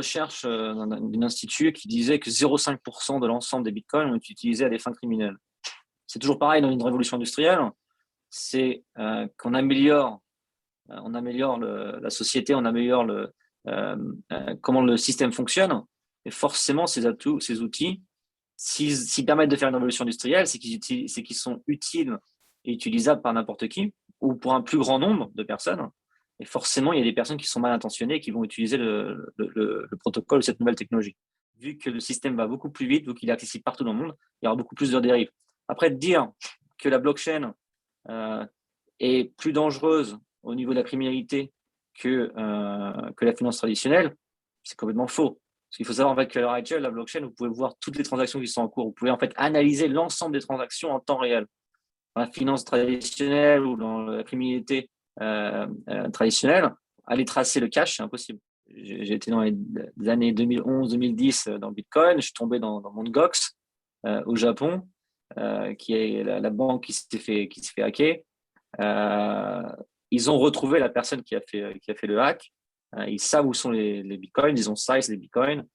recherche d'un institut qui disait que 0,5% de l'ensemble des bitcoins ont été utilisés à des fins criminelles. C'est toujours pareil dans une révolution industrielle, c'est qu'on améliore, la société, on améliore comment le système fonctionne, et forcément ces outils, s'ils permettent de faire une révolution industrielle, c'est qu'ils sont utiles et utilisables par n'importe qui, ou pour un plus grand nombre de personnes. Et forcément, il y a des personnes qui sont mal intentionnées et qui vont utiliser le protocole de cette nouvelle technologie. Vu que le système va beaucoup plus vite, vu qu'il est accessible partout dans le monde, il y aura beaucoup plus de dérives. Après, dire que la blockchain est plus dangereuse au niveau de la criminalité que la finance traditionnelle, c'est complètement faux. Parce qu'il faut savoir en fait, qu'à l'heure actuelle, la blockchain, vous pouvez voir toutes les transactions qui sont en cours. Vous pouvez en fait analyser l'ensemble des transactions en temps réel. Dans la finance traditionnelle ou dans la criminalité traditionnelle, aller tracer le cash, c'est impossible. J'ai été dans les années 2011-2010 dans le Bitcoin, je suis tombé dans Mt. Gox au Japon, qui est la banque qui s'est fait hacker. Ils ont retrouvé la personne qui a fait le hack. Ils savent où sont les bitcoins, ils ont size les bitcoins.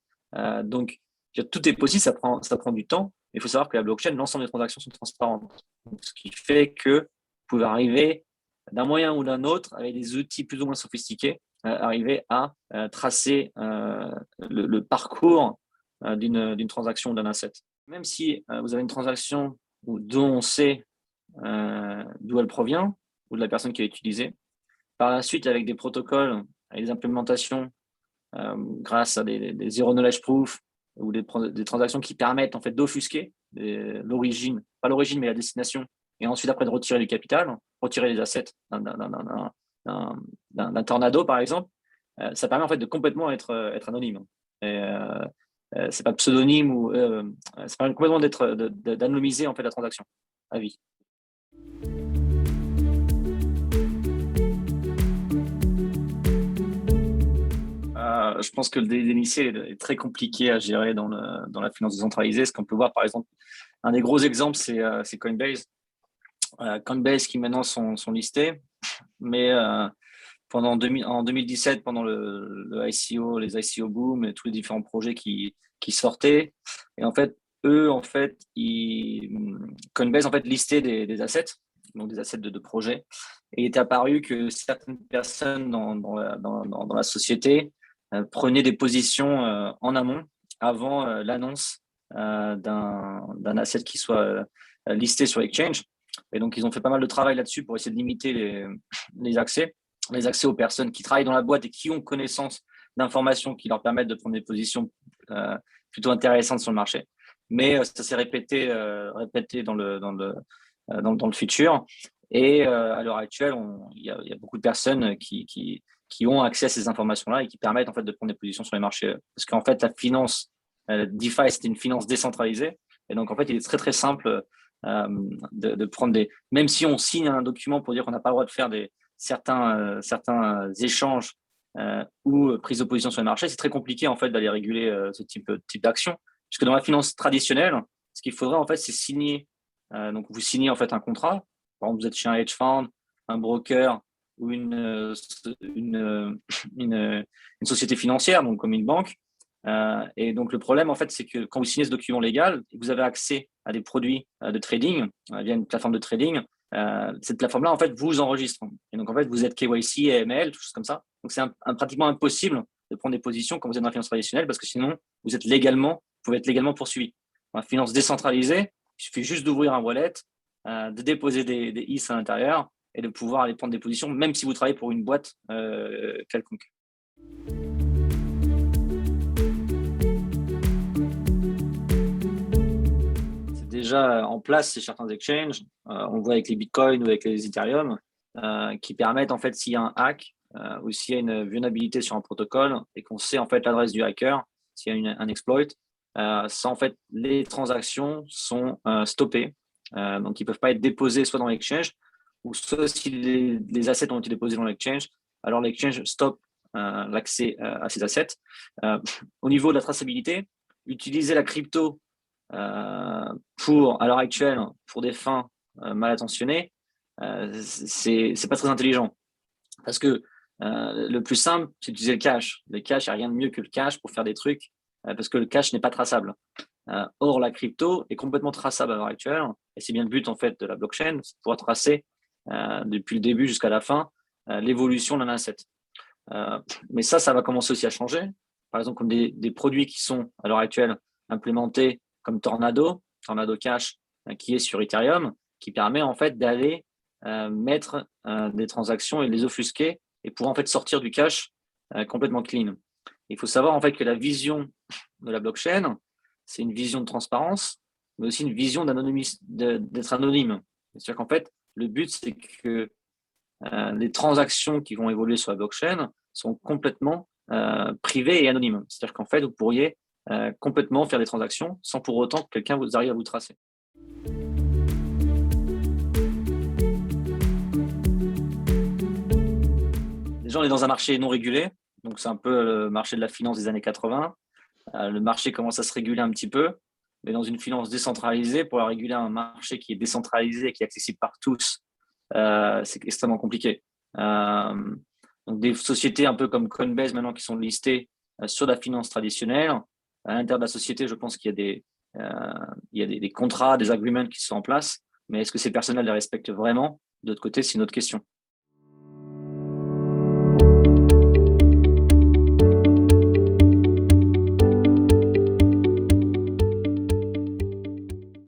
Donc, tout est possible, ça prend du temps. Il faut savoir que la blockchain, l'ensemble des transactions sont transparentes. Donc, ce qui fait que vous pouvez arriver d'un moyen ou d'un autre, avec des outils plus ou moins sophistiqués, arriver à tracer le parcours d'une transaction, d'un asset. Même si vous avez une transaction dont on sait d'où elle provient, ou de la personne qui l'a utilisée, par la suite, avec des protocoles, avec des implémentations, grâce à des zero knowledge proof ou des transactions qui permettent en fait d'offusquer l'origine, pas l'origine mais la destination, et ensuite après de retirer du capital, retirer les assets d'un tornado par exemple, ça permet en fait de complètement être anonyme. Et, c'est pas pseudonyme ou ça permet complètement d'anonymiser en fait la transaction à vie. Je pense que le délit initial est très compliqué à gérer dans la finance décentralisée. Ce qu'on peut voir, par exemple, un des gros exemples, c'est Coinbase. Coinbase qui maintenant sont listés, mais en 2017, pendant le ICO, les ICO boom et tous les différents projets qui sortaient, et en fait, Coinbase en fait listait des assets, donc des assets de projets, et il est apparu que certaines personnes dans la société prenaient des positions en amont, avant l'annonce d'un asset qui soit listé sur l'exchange. Et donc, ils ont fait pas mal de travail là-dessus pour essayer de limiter les accès aux personnes qui travaillent dans la boîte et qui ont connaissance d'informations qui leur permettent de prendre des positions plutôt intéressantes sur le marché. Mais ça s'est répété dans le futur. Et à l'heure actuelle, il y a beaucoup de personnes qui ont accès à ces informations-là et qui permettent en fait de prendre des positions sur les marchés. Parce qu'en fait, la finance DeFi, c'est une finance décentralisée. Et donc, en fait, il est très, très simple de prendre même si on signe un document pour dire qu'on n'a pas le droit de faire certains échanges ou prise de position sur les marchés, c'est très compliqué en fait d'aller réguler ce type d'action. Puisque dans la finance traditionnelle, ce qu'il faudrait en fait, c'est signer. Donc, vous signez en fait un contrat. Par exemple, vous êtes chez un hedge fund, un broker ou une société financière, donc comme une banque. Et donc, le problème, en fait, c'est que quand vous signez ce document légal, vous avez accès à des produits de trading via une plateforme de trading. Cette plateforme-là, en fait, vous enregistre. Et donc, en fait, vous êtes KYC, AML, tout choses comme ça. Donc, c'est pratiquement impossible de prendre des positions quand vous êtes dans la finance traditionnelle parce que sinon, vous pouvez être légalement poursuivi. Dans la finance décentralisée, il suffit juste d'ouvrir un wallet, de déposer des ETH à l'intérieur et de pouvoir aller prendre des positions, même si vous travaillez pour une boîte quelconque. Déjà en place chez certains exchanges, on le voit avec les bitcoins ou avec les Ethereum, qui permettent en fait s'il y a un hack ou s'il y a une vulnérabilité sur un protocole et qu'on sait en fait l'adresse du hacker, s'il y a un exploit, ça en fait les transactions sont stoppées, donc ils peuvent pas être déposés soit dans l'exchange ou soit si les assets ont été déposés dans l'exchange, alors l'exchange stoppe l'accès à ces assets. Au niveau de la traçabilité, utiliser la crypto à l'heure actuelle, pour des fins mal intentionnées, c'est pas très intelligent. Parce que Le plus simple, c'est d'utiliser le cash. Le cash, il n'y a rien de mieux que le cash pour faire des trucs, parce que le cash n'est pas traçable. Or, la crypto est complètement traçable à l'heure actuelle, et c'est bien le but en fait de la blockchain, c'est de pouvoir tracer depuis le début jusqu'à la fin l'évolution d'un asset. Mais ça va commencer aussi à changer. Par exemple, comme des produits qui sont à l'heure actuelle implémentés comme Tornado Cash, qui est sur Ethereum, qui permet en fait d'aller mettre des transactions et les offusquer et pour en fait sortir du cash complètement clean. Il faut savoir en fait que la vision de la blockchain, c'est une vision de transparence, mais aussi une vision d'être anonyme. C'est-à-dire qu'en fait, le but, c'est que les transactions qui vont évoluer sur la blockchain sont complètement privées et anonymes. C'est-à-dire qu'en fait, vous pourriez complètement faire des transactions sans pour autant que quelqu'un vous arrive à vous tracer. Déjà, on est dans un marché non régulé, donc c'est un peu le marché de la finance des années 80. Le marché commence à se réguler un petit peu, mais dans une finance décentralisée, pour réguler un marché qui est décentralisé et qui est accessible par tous, c'est extrêmement compliqué. Donc des sociétés un peu comme Coinbase maintenant qui sont listées sur la finance traditionnelle, à l'intérieur de la société, je pense qu'il y a des contrats, des agreements qui sont en place, mais est-ce que ces personnes-là les respectent vraiment? De l'autre côté, c'est une autre question.